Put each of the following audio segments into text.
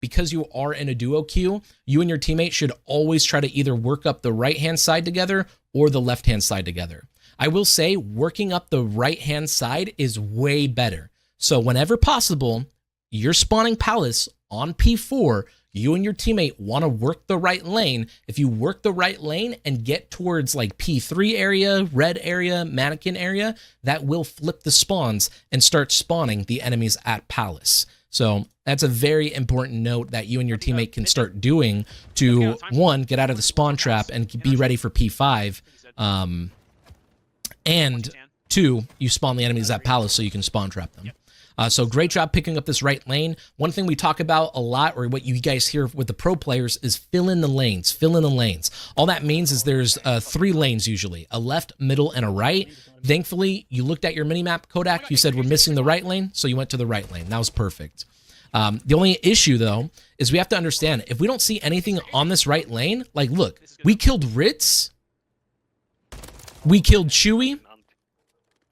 because you are in a duo queue, you and your teammate should always try to either work up the right-hand side together or the left-hand side together. I will say working up the right-hand side is way better. So whenever possible, you're spawning Palace on P4, you and your teammate want to work the right lane. If you work the right lane and get towards like P3 area, red area, mannequin area, that will flip the spawns and start spawning the enemies at Palace. So that's a very important note that you and your teammate can start doing to, one, get out of the spawn trap and be ready for P5. And two, you spawn the enemies at Palace so you can spawn trap them. So great job picking up this right lane. One thing we talk about a lot, or what you guys hear with the pro players, is fill in the lanes, fill in the lanes. All that means is there's 3 lanes usually, a left, middle, and a right. Thankfully, you looked at your minimap, Kodak, you said we're missing the right lane, so you went to the right lane. That was perfect. The only issue, though, is we have to understand, if we don't see anything on this right lane, like, look, we killed Ritz, we killed Chewy,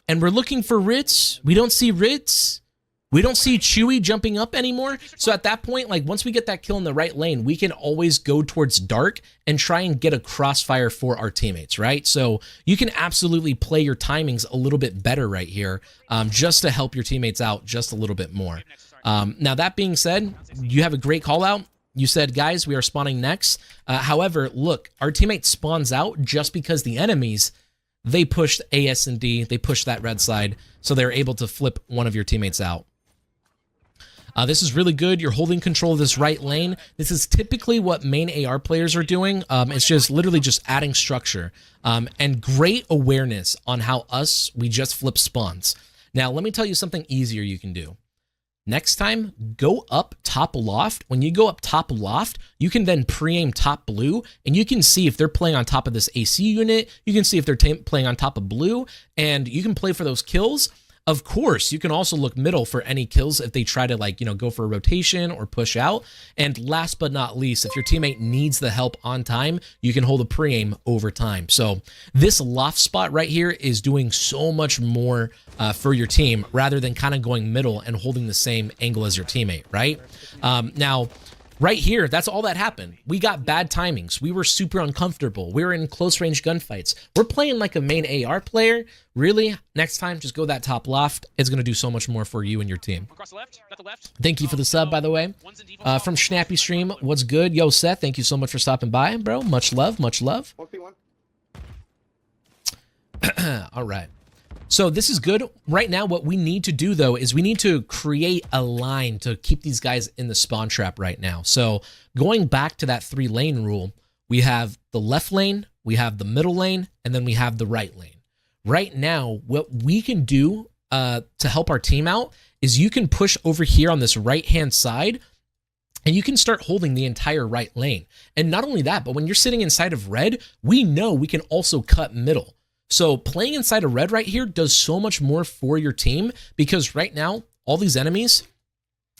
and we're looking for Ritz. We don't see Ritz. We don't see Chewy jumping up anymore. So at that point, like once we get that kill in the right lane, we can always go towards dark and try and get a crossfire for our teammates, right? So you can absolutely play your timings a little bit better right here, just to help your teammates out just a little bit more. Now that being said, you have a great call out. You said, guys, we are spawning next. However, look, our teammate spawns out just because the enemies, they pushed AS and D, they pushed that red side, so they're able to flip one of your teammates out. This is really good. You're holding control of this right lane. This is typically what main AR players are doing. It's just literally just adding structure and great awareness on how we just flip spawns. Now, let me tell you something easier you can do. Next time, go up top loft. When you go up top loft, you can then pre-aim top blue, and you can see if they're playing on top of this AC unit. You can see if they're playing on top of blue, and you can play for those kills. Of course, you can also look middle for any kills if they try to, like, you know, go for a rotation or push out. And last but not least, if your teammate needs the help on time, you can hold a pre-aim over time. So this loft spot right here is doing so much more for your team rather than kind of going middle and holding the same angle as your teammate, right? Now, right here, that's all that happened. We got bad timings. We were super uncomfortable. We were in close range gunfights. We're playing like a main AR player. Really, next time, just go that top loft. It's going to do so much more for you and your team. Across the left, got the left. Thank you for the sub, by the way. From Snappy Stream, what's good? Yo, Seth, thank you so much for stopping by, bro. Much love, much love. All right. So this is good. Right now, what we need to do, though, is we need to create a line to keep these guys in the spawn trap right now. So going back to that 3-lane rule, we have the left lane, we have the middle lane, and then we have the right lane. Right now, what we can do to help our team out is you can push over here on this right-hand side, and you can start holding the entire right lane. And not only that, but when you're sitting inside of red, we know we can also cut middle. So playing inside of red right here does so much more for your team because right now, all these enemies,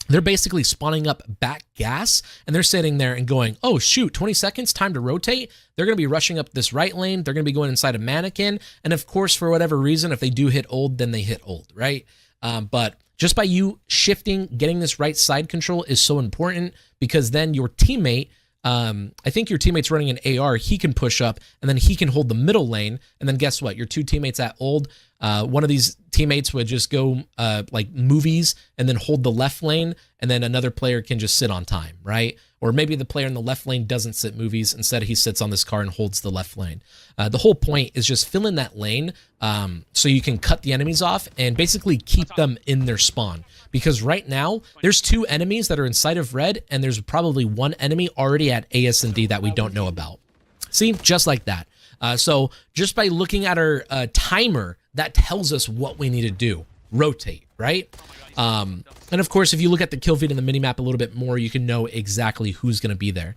they're basically spawning up back gas and they're sitting there and going, oh shoot, 20 seconds, time to rotate. They're going to be rushing up this right lane. They're going to be going inside a mannequin. And of course, for whatever reason, if they do hit old, then they hit old, right? But just by you shifting, getting this right side control is so important because then your teammate, I think your teammate's running an AR, he can push up and then he can hold the middle lane. And then guess what? Your 2 teammates at old, one of these teammates would just go like movies and then hold the left lane. And then another player can just sit on time, right? Or maybe the player in the left lane doesn't sit movies. Instead, he sits on this car and holds the left lane. The whole point is just fill in that lane so you can cut the enemies off and basically keep them in their spawn. Because right now, there's 2 enemies that are inside of red, and there's probably 1 enemy already at AS&D that we don't know about. See, just like that. So just by looking at our timer, that tells us what we need to do. Rotate, right? And of course, if you look at the kill feed in the minimap a little bit more, you can know exactly who's going to be there.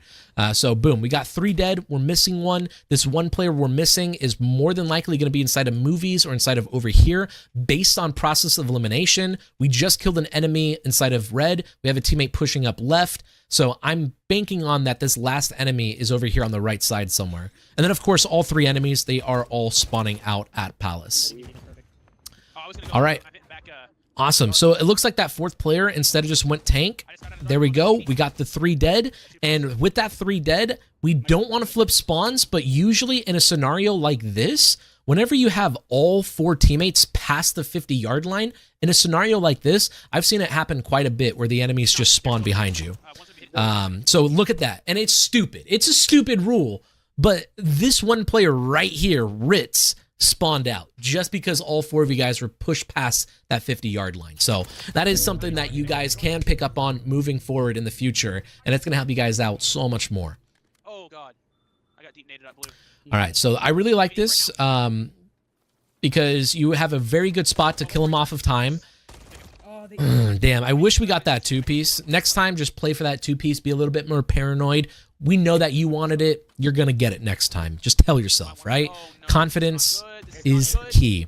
So boom, we got 3 dead. We're missing 1. This 1 player we're missing is more than likely going to be inside of movies or inside of over here based on process of elimination. We just killed an enemy inside of red. We have a teammate pushing up left. So I'm banking on that this last enemy is over here on the right side somewhere. And then of course, all 3 enemies, they are all spawning out at Palace. All right. Awesome. So it looks like that fourth player instead of just went tank. There we go. We got the 3 dead. And with that 3 dead, we don't want to flip spawns, but usually in a scenario like this, whenever you have all 4 teammates past the 50-yard line, in a scenario like this, I've seen it happen quite a bit where the enemies just spawn behind you. So look at that. And it's stupid. It's a stupid rule, but this one player right here, Ritz, spawned out just because all 4 of you guys were pushed past that 50-yard line. So that is something that you guys can pick up on moving forward in the future, and it's going to help you guys out so much more. Oh, God. I got detonated at blue. All right, so I really like this because you have a very good spot to kill him off of time. Damn, I wish we got that 2-piece. Next time, just play for that 2-piece. Be a little bit more paranoid. We know that you wanted it. You're going to get it next time. Just tell yourself, right? Confidence is key.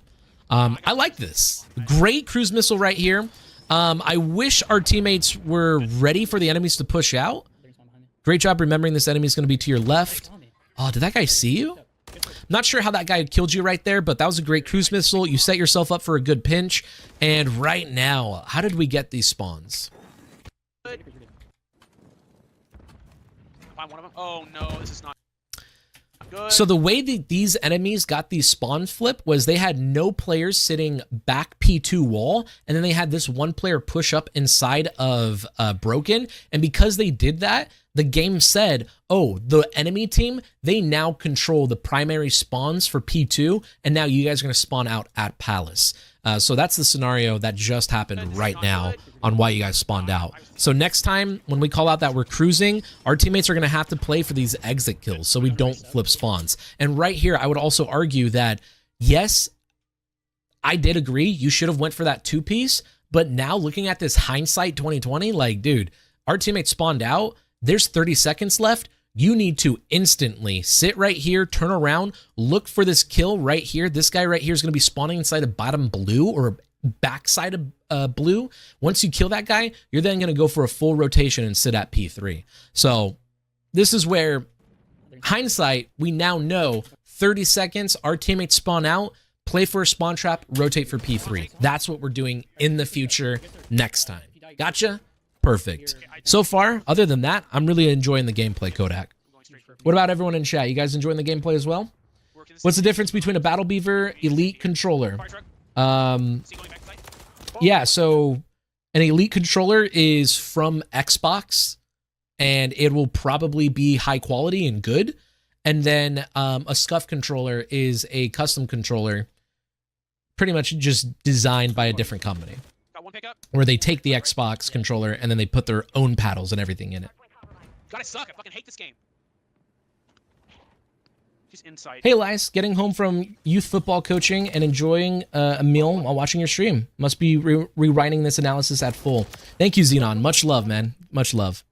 I like this. Great cruise missile right here. I wish our teammates were ready for the enemies to push out. Great job remembering this enemy is going to be to your left. Oh, did that guy see you? Not sure how that guy killed you right there, but that was a great cruise missile. You set yourself up for a good pinch. And right now, how did we get these spawns? Find one of them. Oh, no, this is not good. So the way that these enemies got these spawn flip was they had no players sitting back P2 wall, and then they had this one player push up inside of Broken. And because they did that, the game said, oh, the enemy team, they now control the primary spawns for P2, and now you guys are going to spawn out at Palace. So that's the scenario that just happened right now on why you guys spawned out. So next time, when we call out that we're cruising, our teammates are going to have to play for these exit kills so we don't flip spawns. And right here, I would also argue that, yes, I did agree, you should have went for that 2-piece, but now looking at this hindsight 2020, like, dude, our teammates spawned out, there's 30 seconds left. You need to instantly sit right here, turn around, look for this kill right here. This guy right here is going to be spawning inside of bottom blue or backside of blue. Once you kill that guy, you're then going to go for a full rotation and sit at P3. So this is where hindsight, we now know 30 seconds, our teammates spawn out, play for a spawn trap, rotate for P3. That's what we're doing in the future next time. Gotcha? Perfect. So far, other than that, I'm really enjoying the gameplay, Kodak. What about everyone in chat? You guys enjoying the gameplay as well? What's the difference between a Battle Beaver Elite controller? Yeah, so an Elite controller is from Xbox, and it will probably be high quality and good. And then a Scuff controller is a custom controller, pretty much just designed by a different company, where they take the Xbox controller and then they put their own paddles and everything in it. God, I suck. I fucking hate this game. Just inside. Hey, Elias, getting home from youth football coaching and enjoying a meal while watching your stream. Must be rewriting this analysis at full. Thank you, Xenon. Much love, man. Much love.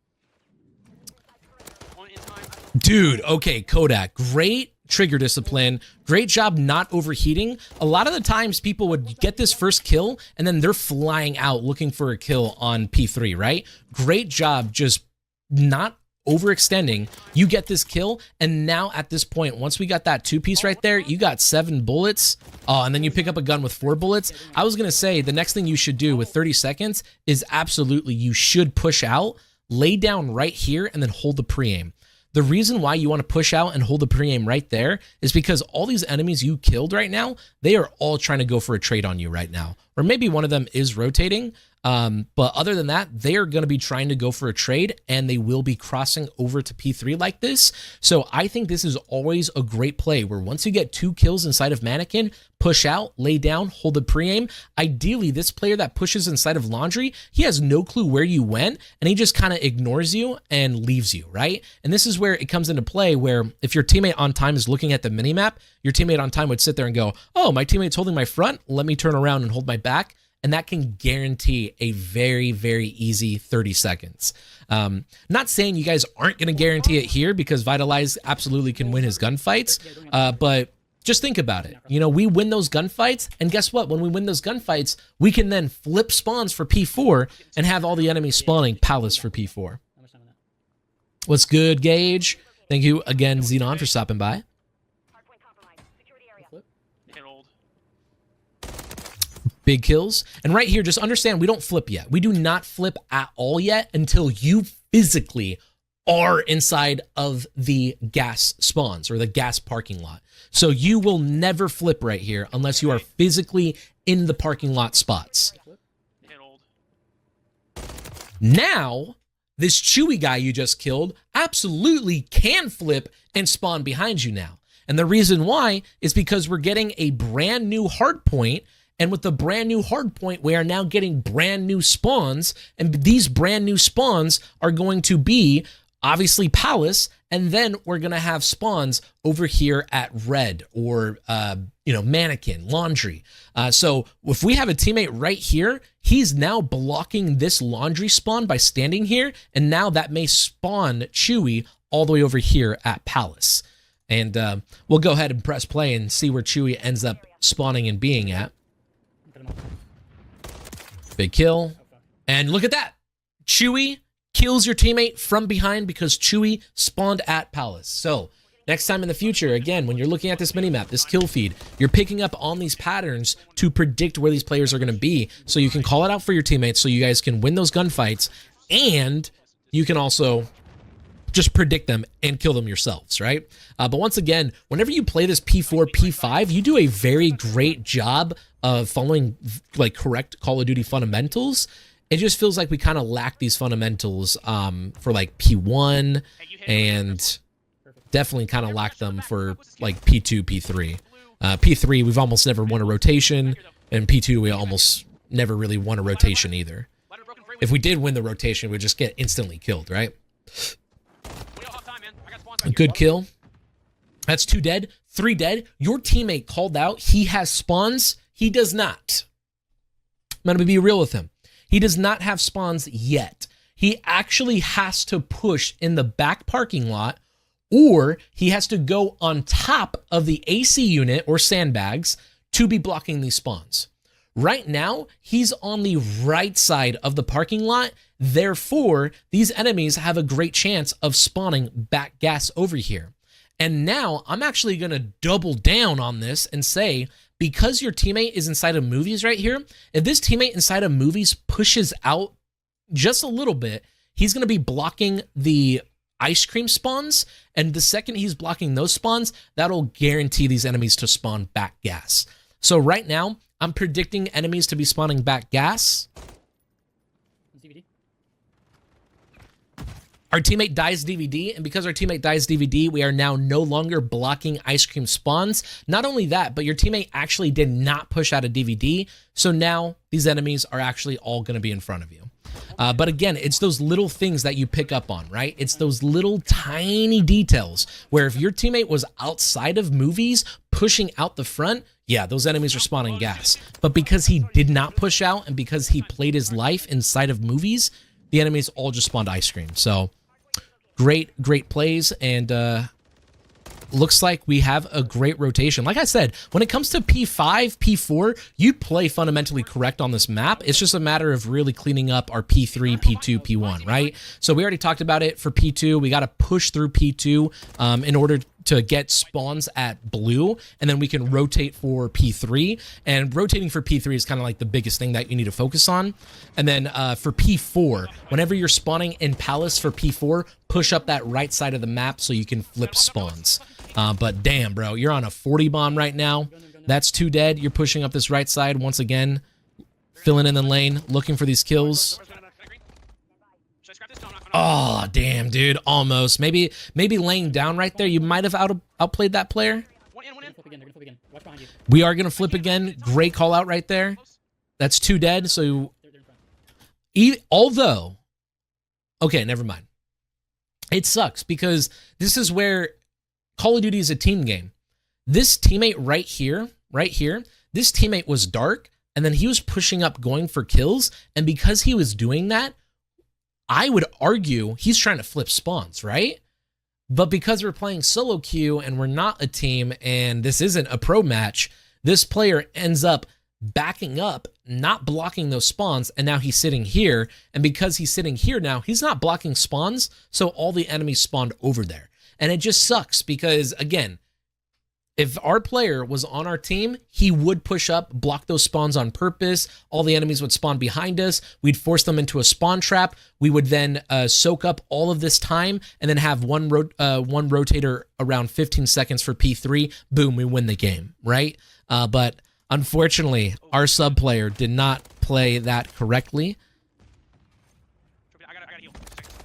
Dude, okay, Kodak. Great trigger discipline. Great job not overheating. A lot of the times people would get this first kill and then they're flying out looking for a kill on P3, right? Great job just not overextending. You get this kill, and now at this point, once we got that 2-piece right there, you got 7 bullets. Oh, and then you pick up a gun with 4 bullets. I was gonna say the next thing you should do with 30 seconds is absolutely you should push out, lay down right here, and then hold the pre-aim. The reason why you want to push out and hold the pre-aim right there is because all these enemies you killed right now, they are all trying to go for a trade on you right now. Or maybe one of them is rotating, but other than that, they are going to be trying to go for a trade, and they will be crossing over to P3 like this. So I think this is always a great play where once you get 2 kills inside of Mannequin, push out, lay down, hold the pre-aim. Ideally, this player that pushes inside of Laundry, he has no clue where you went, and he just kind of ignores you and leaves you, right? And this is where it comes into play, where if your teammate on time is looking at the minimap, your teammate on time would sit there and go, oh, my teammate's holding my front, let me turn around and hold my back. And that can guarantee a very, very easy 30 seconds. Not saying you guys aren't going to guarantee it here, because Vitalize absolutely can win his gunfights, but just think about it. You know, we win those gunfights, and guess what? When we win those gunfights, we can then flip spawns for P4 and have all the enemies spawning Palace for P4. What's good, Gage? Thank you again, Xenon, for stopping by. Big kills. And right here, just understand we don't flip yet. We do not flip at all yet until you physically are inside of the gas spawns or the gas parking lot. So you will never flip right here unless you are physically in the parking lot spots. Now, this Chewy guy you just killed absolutely can flip and spawn behind you now. And the reason why is because we're getting a brand new hard point. And with the brand new hard point, we are now getting brand new spawns. And these brand new spawns are going to be obviously Palace. And then we're going to have spawns over here at Red or, Mannequin, Laundry. So if we have a teammate right here, he's now blocking this Laundry spawn by standing here. And now that may spawn Chewy all the way over here at Palace. And we'll go ahead and press play and see where Chewy ends up spawning and being at. Big kill. And look at that. Chewy kills your teammate from behind because Chewy spawned at Palace. So next time in the future, again, when you're looking at this minimap, this kill feed, you're picking up on these patterns to predict where these players are going to be so you can call it out for your teammates so you guys can win those gunfights, and you can also just predict them and kill them yourselves, right? But once again, whenever you play this P4, P5, you do a very great job of following like correct Call of Duty fundamentals. It just feels like we kind of lack these fundamentals for like P1, and definitely kind of lack them for like P2, P3. P3, we've almost never won a rotation, and P2, we almost never really won a rotation either. If we did win the rotation, we'd just get instantly killed, right? A good kill. That's 2 dead, 3 dead. Your teammate called out. He has spawns. He does not. I'm going to be real with him. He does not have spawns yet. He actually has to push in the back parking lot, or he has to go on top of the AC unit or sandbags to be blocking these spawns. Right now, he's on the right side of the parking lot. Therefore, these enemies have a great chance of spawning back gas over here. And now I'm actually going to double down on this and say, because your teammate is inside of movies right here, if this teammate inside of movies pushes out just a little bit, he's going to be blocking the ice cream spawns. And the second he's blocking those spawns, that'll guarantee these enemies to spawn back gas. So right now, I'm predicting enemies to be spawning back gas. Our teammate dies DVD, and because our teammate dies DVD, we are now no longer blocking ice cream spawns. Not only that, but your teammate actually did not push out a DVD, so now these enemies are actually all going to be in front of you. But again, it's those little things that you pick up on, right? It's those little tiny details where if your teammate was outside of movies pushing out the front, yeah, those enemies are spawning gas. But because he did not push out and because he played his life inside of movies, the enemies all just spawned ice cream. So great plays, and looks like we have a great rotation. Like I said, when it comes to P5, P4, you play fundamentally correct on this map. It's just a matter of really cleaning up our P3, P2, P1, right? So we already talked about it for P2. We got to push through P2 in order to get spawns at blue, and then we can rotate for P3. And rotating for P3 is kind of like the biggest thing that you need to focus on. And then for P4, whenever you're spawning in Palace for P4, push up that right side of the map so you can flip spawns. But damn, bro, you're on a 40 bomb right now. That's 2 dead. You're pushing up this right side once again, filling in the lane, looking for these kills. Oh, damn, dude. Almost. Maybe laying down right there. You might have outplayed that player. We are going to flip again. Great call out right there. That's 2 dead. So, although, okay, never mind. It sucks because this is where Call of Duty is a team game. This teammate right here, this teammate was dark, and then he was pushing up going for kills, and because he was doing that, I would argue he's trying to flip spawns, right? But because we're playing solo queue and we're not a team and this isn't a pro match, this player ends up backing up, not blocking those spawns, and now he's sitting here. And because he's sitting here now, he's not blocking spawns, so all the enemies spawned over there. And it just sucks because, again, If our player was on our team, he would push up, block those spawns on purpose. All the enemies would spawn behind us. We'd force them into a spawn trap. We would then soak up all of this time and then have one rotator around 15 seconds for P3. Boom, we win the game, right? But unfortunately, our sub player did not play that correctly. I gotta heal.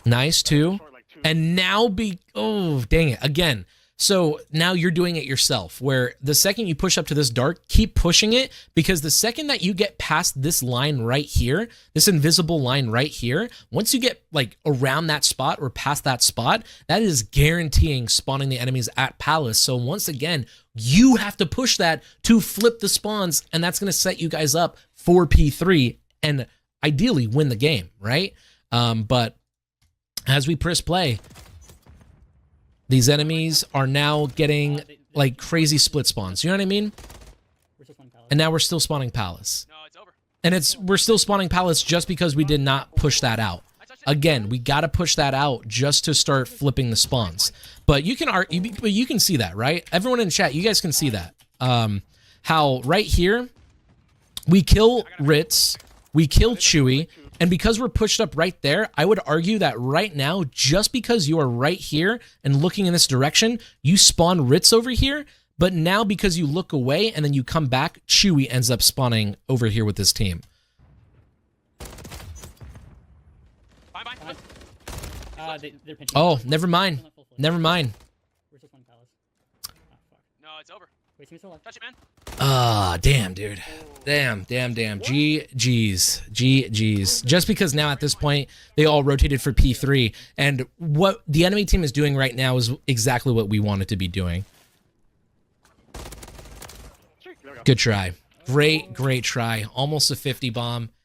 Nice, too. And now oh, dang it, again. So now you're doing it yourself, where the second you push up to this dark, keep pushing it, because the second that you get past this line right here, this invisible line right here, once you get like around that spot or past that spot, that is guaranteeing spawning the enemies at Palace. So once again, you have to push that to flip the spawns, and that's going to set you guys up for P3 and ideally win the game, right? But as we press play, these enemies are now getting like crazy split spawns. You know what I mean? And now we're still spawning Palace. No, it's over. And we're still spawning Palace just because we did not push that out. Again, we got to push that out just to start flipping the spawns. But you can see that, right? Everyone in chat, you guys can see that. How right here, we kill Ritz, we kill Chewy, and because we're pushed up right there, I would argue that right now, just because you are right here and looking in this direction, you spawn Ritz over here, but now because you look away and then you come back, Chewy ends up spawning over here with this team. They're pinching. Oh, never mind. Never mind. No, it's over. Touch it, man. Ah, damn, dude. Damn. GG's. Just because now at this point, they all rotated for P3. And what the enemy team is doing right now is exactly what we wanted to be doing. Good try. Great try. Almost a 50 bomb.